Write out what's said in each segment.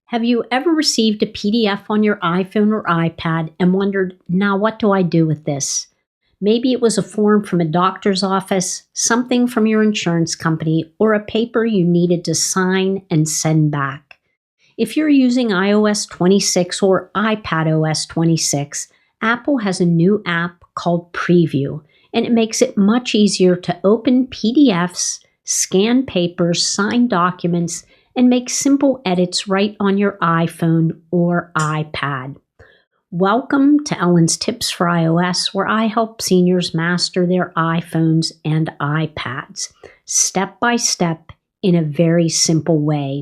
Have you ever received a PDF on your iPhone or iPad and wondered, now what do I do with this? Maybe it was a form from a doctor's office, something from your insurance company, or a paper you needed to sign and send back. If you're using iOS 26 or iPadOS 26, Apple has a new app called Preview, and it makes it much easier to open PDFs, scan papers, sign documents, and make simple edits right on your iPhone or iPad. Welcome to Ellen's Tips for iOS, where I help seniors master their iPhones and iPads, step by step in a very simple way.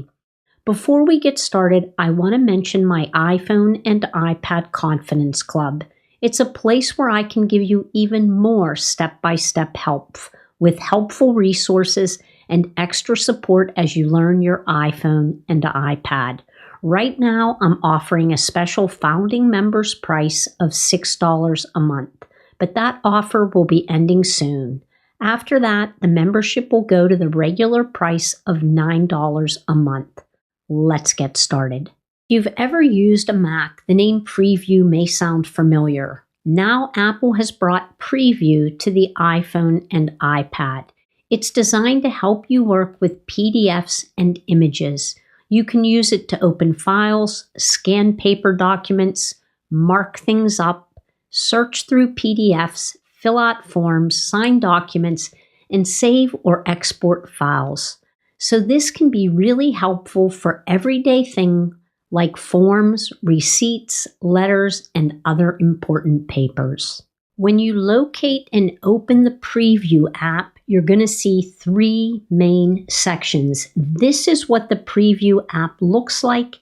Before we get started, I want to mention my iPhone and iPad Confidence Club. It's a place where I can give you even more step-by-step help with helpful resources and extra support as you learn your iPhone and iPad. Right now, I'm offering a special founding members price of $6 a month, but that offer will be ending soon. After that, the membership will go to the regular price of $9 a month. Let's get started. If you've ever used a Mac, the name Preview may sound familiar. Now Apple has brought Preview to the iPhone and iPad. It's designed to help you work with PDFs and images. You can use it to open files, scan paper documents, mark things up, search through PDFs, fill out forms, sign documents, and save or export files. So this can be really helpful for everyday things like forms, receipts, letters, and other important papers. When you locate and open the Preview app, you're going to see three main sections. This is what the Preview app looks like.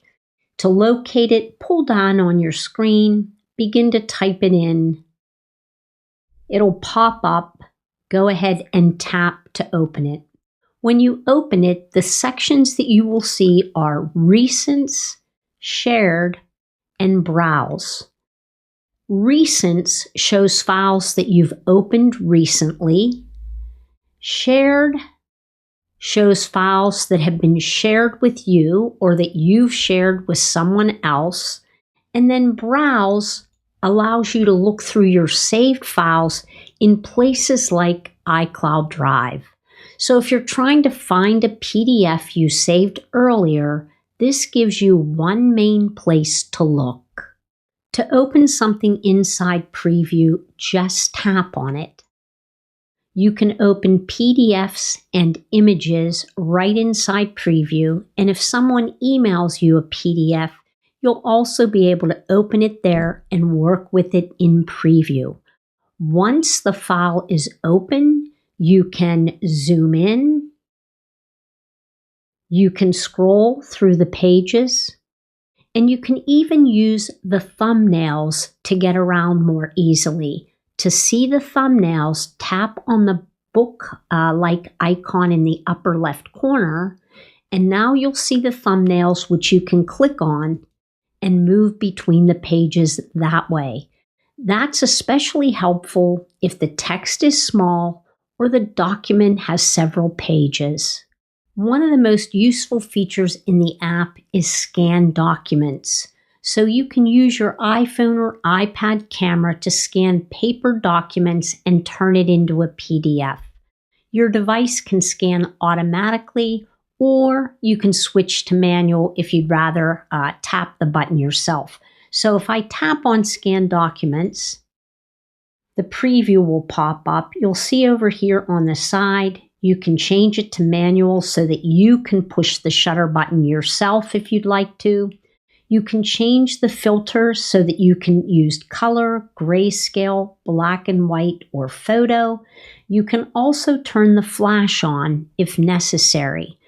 To locate it, pull down on your screen, begin to type it in. It'll pop up. Go ahead and tap to open it. When you open it, the sections that you will see are Recents, Shared, and Browse. Recents shows files that you've opened recently. Shared shows files that have been shared with you or that you've shared with someone else. And then Browse allows you to look through your saved files in places like iCloud Drive. So if you're trying to find a PDF you saved earlier, this gives you one main place to look. To open something inside Preview, just tap on it. You can open PDFs and images right inside Preview, and if someone emails you a PDF, you'll also be able to open it there and work with it in Preview. Once the file is open, you can zoom in. You can scroll through the pages. And you can even use the thumbnails to get around more easily. To see the thumbnails, tap on the book-like icon in the upper left corner, and now you'll see the thumbnails which you can click on and move between the pages that way. That's especially helpful if the text is small or the document has several pages. One of the most useful features in the app is Scan Documents. So you can use your iPhone or iPad camera to scan paper documents and turn it into a PDF. Your device can scan automatically, or you can switch to manual if you'd rather tap the button yourself. So if I tap on Scan Documents, the preview will pop up. You'll see over here on the side, you can change it to manual so that you can push the shutter button yourself if you'd like to. You can change the filter so that you can use color, grayscale, black and white, or photo. You can also turn the flash on if necessary.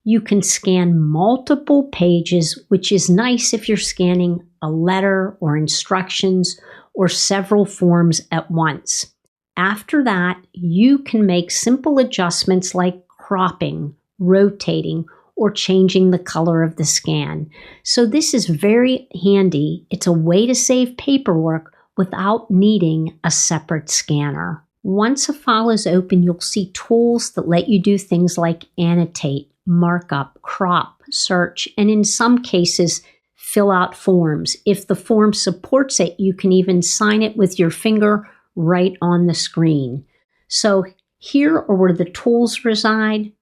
You can scan multiple pages, which is nice if you're scanning a letter or instructions or several forms at once. After that, you can make simple adjustments like cropping, rotating, or changing the color of the scan. So this is very handy. It's a way to save paperwork without needing a separate scanner. Once a file is open, you'll see tools that let you do things like annotate, markup, crop, search, and in some cases, fill out forms. If the form supports it, you can even sign it with your finger right on the screen. So here are where the tools reside.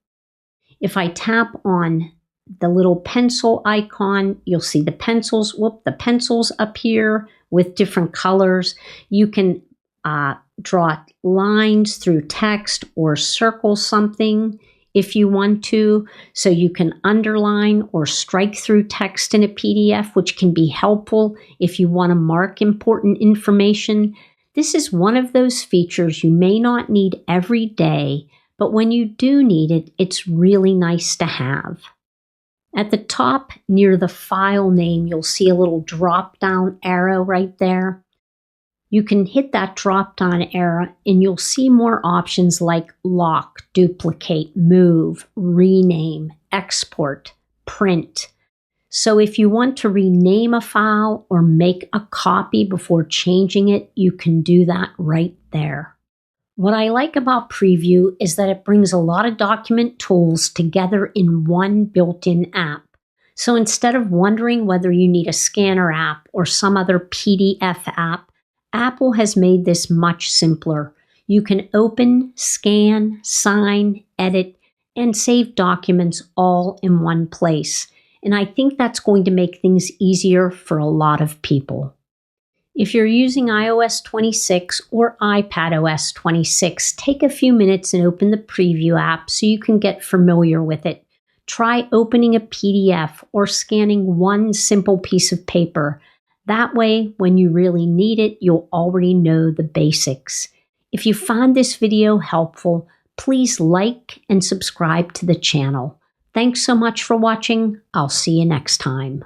If I tap on the little pencil icon, you'll see the pencils. The pencils up here with different colors. You can draw lines through text or circle something if you want to. So you can underline or strike through text in a PDF, which can be helpful if you want to mark important information. This is one of those features you may not need every day, but when you do need it, it's really nice to have. At the top near the file name, you'll see a little drop-down arrow right there. You can hit that drop-down arrow and you'll see more options like lock, duplicate, move, rename, export, print. So if you want to rename a file or make a copy before changing it, you can do that right there. What I like about Preview is that it brings a lot of document tools together in one built-in app. So instead of wondering whether you need a scanner app or some other PDF app, Apple has made this much simpler. You can open, scan, sign, edit, and save documents all in one place. And I think that's going to make things easier for a lot of people. If you're using iOS 26 or iPadOS 26, take a few minutes and open the Preview app so you can get familiar with it. Try opening a PDF or scanning one simple piece of paper. That way, when you really need it, you'll already know the basics. If you found this video helpful, please like and subscribe to the channel. Thanks so much for watching. I'll see you next time.